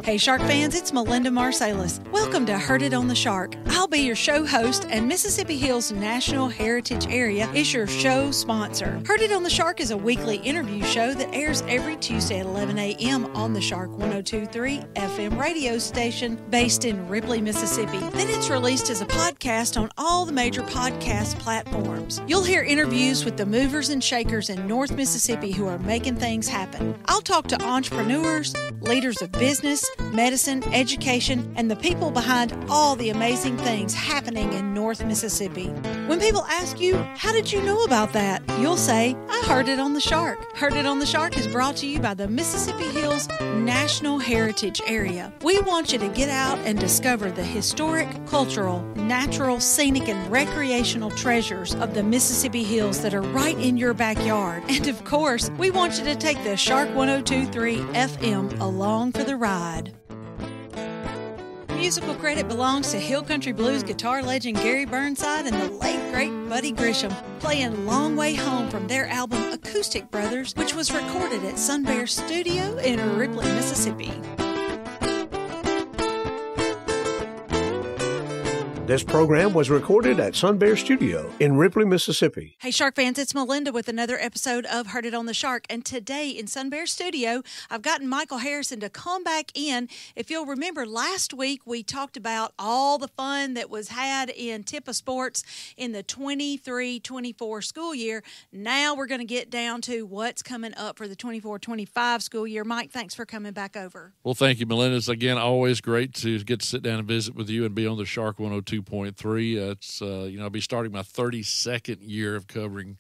Hey Shark fans, it's Melinda Marsalis. Welcome to Heard It on the Shark. I'll be your show host, and Mississippi Hills National Heritage Area is your show sponsor. Heard It on the Shark is a weekly interview show that airs every Tuesday at 11 a.m. on the Shark 102.3 FM radio station based in Ripley, Mississippi. Then it's released as a podcast on all the major podcast platforms. You'll hear interviews with the movers and shakers in North Mississippi who are making things happen. I'll talk to entrepreneurs, leaders of business, medicine, education, and the people behind all the amazing things happening in North Mississippi. When people ask you, how did you know about that? You'll say, I heard it on the Shark. Heard It on the Shark is brought to you by the Mississippi Hills National Heritage Area. We want you to get out and discover the historic, cultural, natural, scenic, and recreational treasures of the Mississippi Hills that are right in your backyard. And of course, we want you to take the Shark 102.3 FM along for the ride. Musical credit belongs to Hill Country Blues guitar legend Gary Burnside and the late great Buddy Grisham, playing Long Way Home from their album Acoustic Brothers, which was recorded at Sun Bear Studio in Ripley, Mississippi. This program was recorded at Sun Bear Studio in Ripley, Mississippi. Hey, Shark fans, it's Melinda with another episode of Heard It on the Shark. And today in Sun Bear Studio, I've gotten Michael Harrison to come back in. If you'll remember, last week we talked about all the fun that was had in Tippah Sports in the 23-24 school year. Now we're going to get down to what's coming up for the 24-25 school year. Mike, thanks for coming back over. Well, thank you, Melinda. It's, again, always great to get to sit down and visit with you and be on the Shark 102.3. It's I'll be starting my 32nd year of covering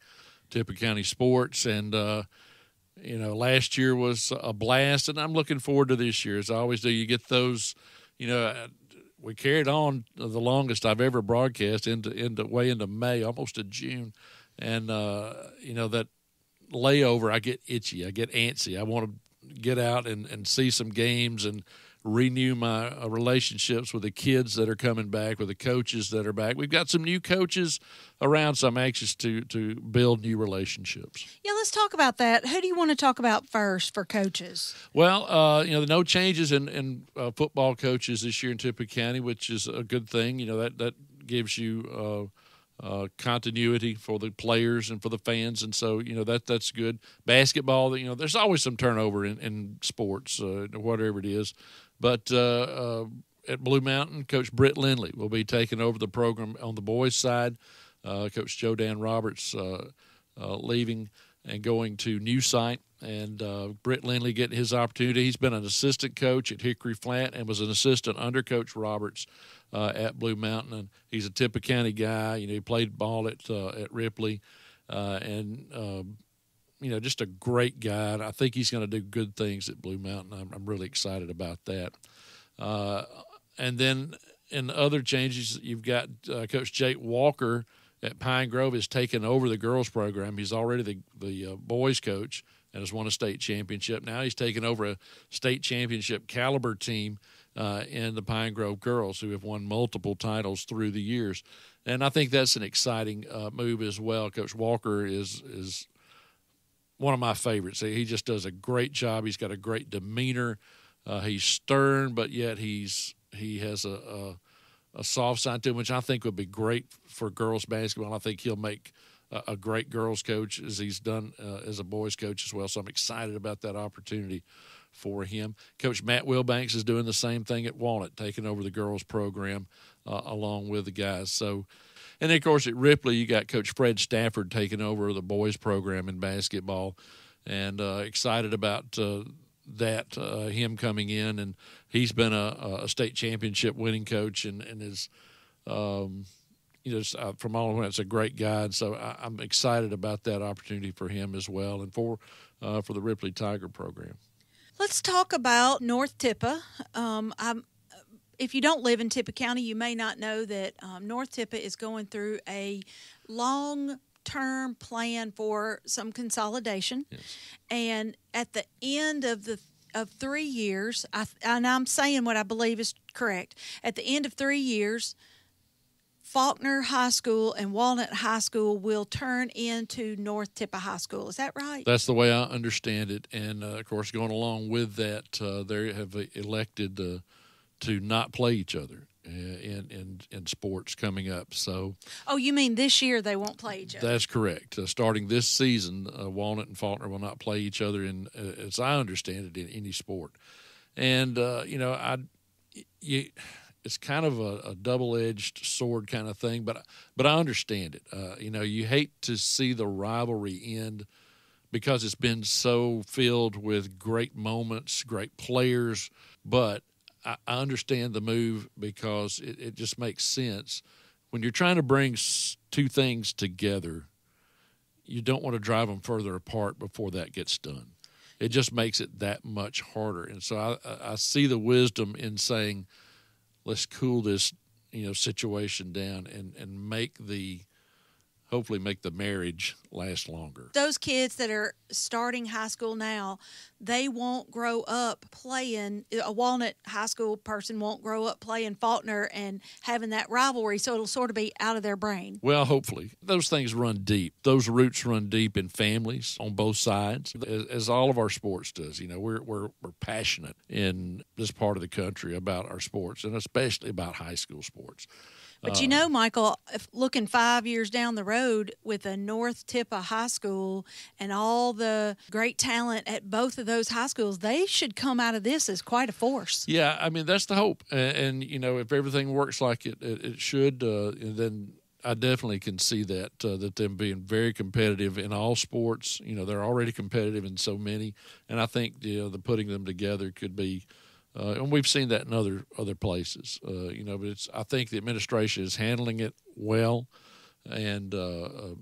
Tippah County sports, and last year was a blast, and I'm looking forward to this year, as I always do. You get those, we carried on the longest I've ever broadcast into May, almost to June, and that layover, I get itchy, I get antsy, I want to get out and see some games and renew my relationships with the kids that are coming back, with the coaches that are back. We've got some new coaches around, so I'm anxious to build new relationships. Yeah, let's talk about that. Who do you want to talk about first for coaches? Well, no changes in football coaches this year in Tippah County, which is a good thing. That gives you continuity for the players and for the fans, and so that's good. Basketball, there's always some turnover in sports, whatever it is. But at Blue Mountain, Coach Britt Lindley will be taking over the program on the boys' side. Coach Joe Dan Roberts leaving and going to New Site, and Britt Lindley getting his opportunity. He's been an assistant coach at Hickory Flat and was an assistant under Coach Roberts at Blue Mountain, and he's a Tippah County guy. He played ball at Ripley, and just a great guy. And I think he's going to do good things at Blue Mountain. I'm really excited about that. And then in other changes, you've got Coach Jake Walker at Pine Grove has taken over the girls program. He's already the boys coach and has won a state championship. Now he's taken over a state championship caliber team in the Pine Grove girls, who have won multiple titles through the years. And I think that's an exciting move as well. Coach Walker is one of my favorites. He just does a great job. He's got a great demeanor. He's stern, but yet he has a soft side to him, which I think would be great for girls basketball. I think he'll make a great girls coach, as he's done as a boys coach as well. So I'm excited about that opportunity for him. Coach Matt Wilbanks is doing the same thing at Walnut, taking over the girls program along with the guys. So, and then, of course, at Ripley, you got Coach Fred Stafford taking over the boys program in basketball, and excited about that, him coming in. And he's been a state championship winning coach, and is, from all of it's a great guy. And so I'm excited about that opportunity for him as well, and for the Ripley Tiger program. Let's talk about North Tippah. If you don't live in Tippah County, you may not know that North Tippah is going through a long-term plan for some consolidation. Yes. And at the end of 3 years, and I'm saying what I believe is correct, at the end of 3 years, Faulkner High School and Walnut High School will turn into North Tippah High School. Is that right? That's the way I understand it. And, of course, going along with that, they have elected to not play each other in sports coming up. So, oh, you mean this year they won't play each other? That's correct. Starting this season, Walnut and Faulkner will not play each other in, as I understand it, in any sport. And it's kind of a double-edged sword kind of thing, but I understand it. You hate to see the rivalry end because it's been so filled with great moments, great players, but I understand the move because it just makes sense. When you're trying to bring two things together, you don't want to drive them further apart before that gets done. It just makes it that much harder. And so I see the wisdom in saying, let's cool this situation down and hopefully make the marriage last longer. Those kids that are starting high school now, they won't grow up playing. A Walnut High School person won't grow up playing Faulkner and having that rivalry, so it'll sort of be out of their brain. Well, hopefully. Those things run deep. Those roots run deep in families on both sides, as all of our sports does. We're passionate in this part of the country about our sports, and especially about high school sports. But Michael, looking 5 years down the road with a North Tippah High School and all the great talent at both of those high schools, they should come out of this as quite a force. Yeah, I mean, that's the hope. And if everything works like it should, then I definitely can see that them being very competitive in all sports. They're already competitive in so many. And I think the putting them together could be and we've seen that in other places, but I think the administration is handling it well and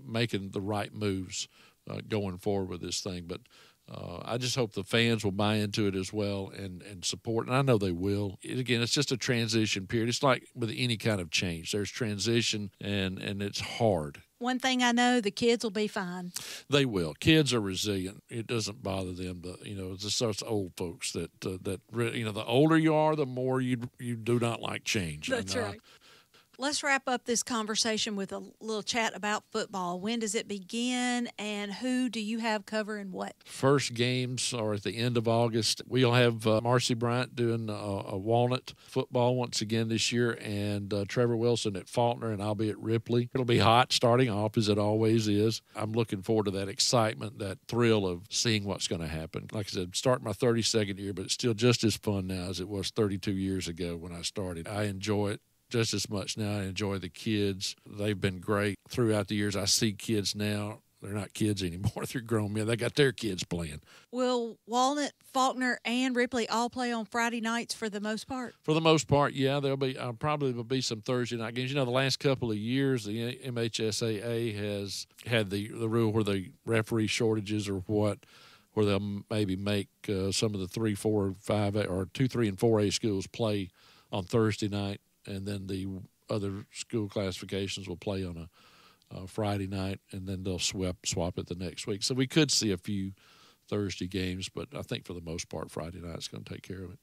making the right moves going forward with this thing. But I just hope the fans will buy into it as well and support, and I know they will. Again, it's just a transition period. It's like with any kind of change. There's transition, and it's hard. One thing I know, the kids will be fine. They will. Kids are resilient. It doesn't bother them. It's just us old folks that the older you are, the more you do not like change. That's right. Let's wrap up this conversation with a little chat about football. When does it begin, and who do you have covering what? First games are at the end of August. We'll have Marcy Bryant doing a Walnut football once again this year, and Trevor Wilson at Faulkner, and I'll be at Ripley. It'll be hot starting off, as it always is. I'm looking forward to that excitement, that thrill of seeing what's going to happen. Like I said, starting my 32nd year, but it's still just as fun now as it was 32 years ago when I started. I enjoy it just as much now. I enjoy the kids. They've been great throughout the years. I see kids now. They're not kids anymore. They're grown men. They got their kids playing. Will Walnut, Faulkner, and Ripley all play on Friday nights for the most part? For the most part, yeah. There'll be probably will be some Thursday night games. The last couple of years, the MHSAA has had the rule where the referee shortages or what, where they'll maybe make some of the 3, 4, 5, or 2, 3, and 4A schools play on Thursday night. And then the other school classifications will play on a Friday night, and then they'll swap it the next week. So we could see a few Thursday games, but I think for the most part, Friday night's going to take care of it.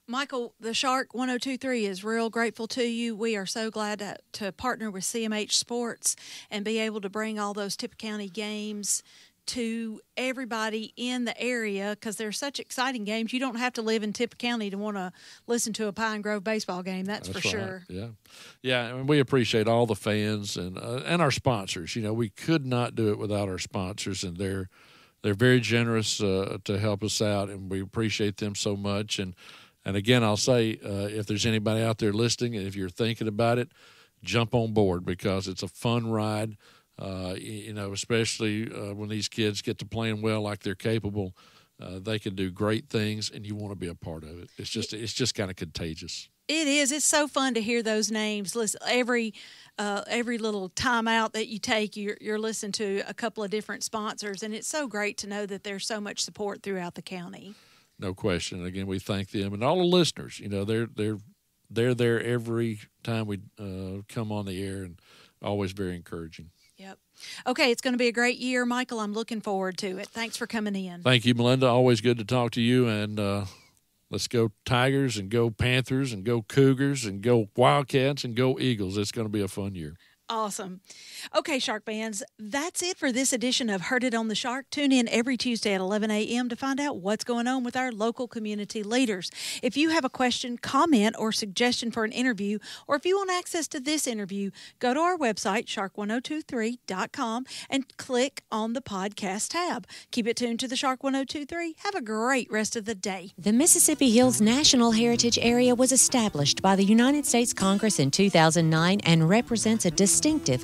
Michael, the Shark 102.3 is real grateful to you. We are so glad to partner with CMH Sports and be able to bring all those Tippah County games to everybody in the area, because they're such exciting games. You don't have to live in Tippah County to want to listen to a Pine Grove baseball game. That's for sure. Yeah. And we appreciate all the fans and our sponsors. We could not do it without our sponsors, and they're very generous to help us out, and we appreciate them so much. And again, I'll say, if there's anybody out there listening, and if you're thinking about it, jump on board, because it's a fun ride. Especially when these kids get to playing well like they're capable, they can do great things, and you want to be a part of it. It's just kind of contagious. It is. It's so fun to hear those names. Listen, every little time out that you take, you're listening to a couple of different sponsors, and it's so great to know that there's so much support throughout the county. No question. Again, we thank them and all the listeners. They're there every time we come on the air, and always very encouraging. Yep. Okay, it's going to be a great year, Michael. I'm looking forward to it. Thanks for coming in. Thank you, Melinda. Always good to talk to you, and Let's go Tigers and go Panthers and go Cougars and go Wildcats and go Eagles. It's going to be a fun year. Awesome. Okay, Shark fans, that's it for this edition of Heard It on the Shark. Tune in every Tuesday at 11 a.m. to find out what's going on with our local community leaders. If you have a question, comment, or suggestion for an interview, or if you want access to this interview, go to our website, shark1023.com, and click on the podcast tab. Keep it tuned to the Shark 1023. Have a great rest of the day. The Mississippi Hills National Heritage Area was established by the United States Congress in 2009 and represents a distinctive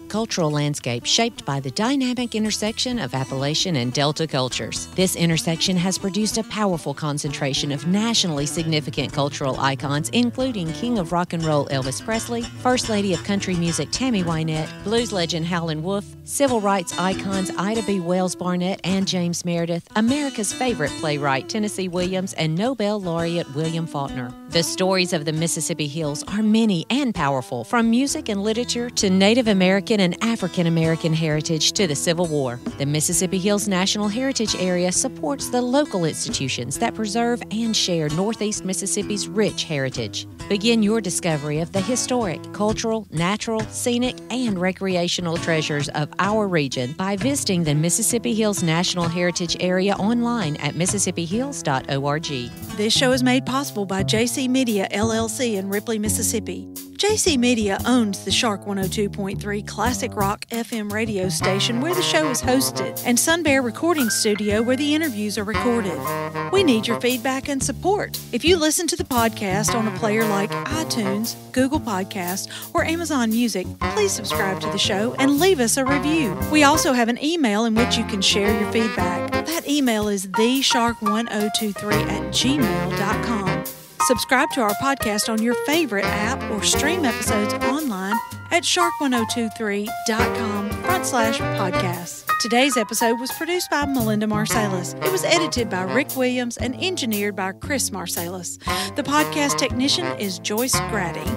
cultural landscape shaped by the dynamic intersection of Appalachian and Delta cultures. This intersection has produced a powerful concentration of nationally significant cultural icons, including King of Rock and Roll Elvis Presley, First Lady of Country Music Tammy Wynette, blues legend Howlin' Wolf, civil rights icons Ida B. Wells Barnett and James Meredith, America's favorite playwright Tennessee Williams, and Nobel laureate William Faulkner. The stories of the Mississippi Hills are many and powerful, from music and literature to Native American and African American heritage to the Civil War. The Mississippi Hills National Heritage Area supports the local institutions that preserve and share Northeast Mississippi's rich heritage. Begin your discovery of the historic, cultural, natural, scenic, and recreational treasures of our region by visiting the Mississippi Hills National Heritage Area online at MississippiHills.org. This show is made possible by JC Media, LLC in Ripley, Mississippi. JC Media owns the Shark 102.3 Classic Rock FM radio station where the show is hosted, and Sun Bear Recording Studio where the interviews are recorded. We need your feedback and support. If you listen to the podcast on a player like iTunes, Google Podcasts, or Amazon Music, please subscribe to the show and leave us a review. We also have an email in which you can share your feedback. That email is theshark1023@gmail.com. Subscribe to our podcast on your favorite app or stream episodes online at shark1023.com/podcasts. Today's episode was produced by Melinda Marsalis. It was edited by Rick Williams and engineered by Chris Marsalis. The podcast technician is Joyce Grady.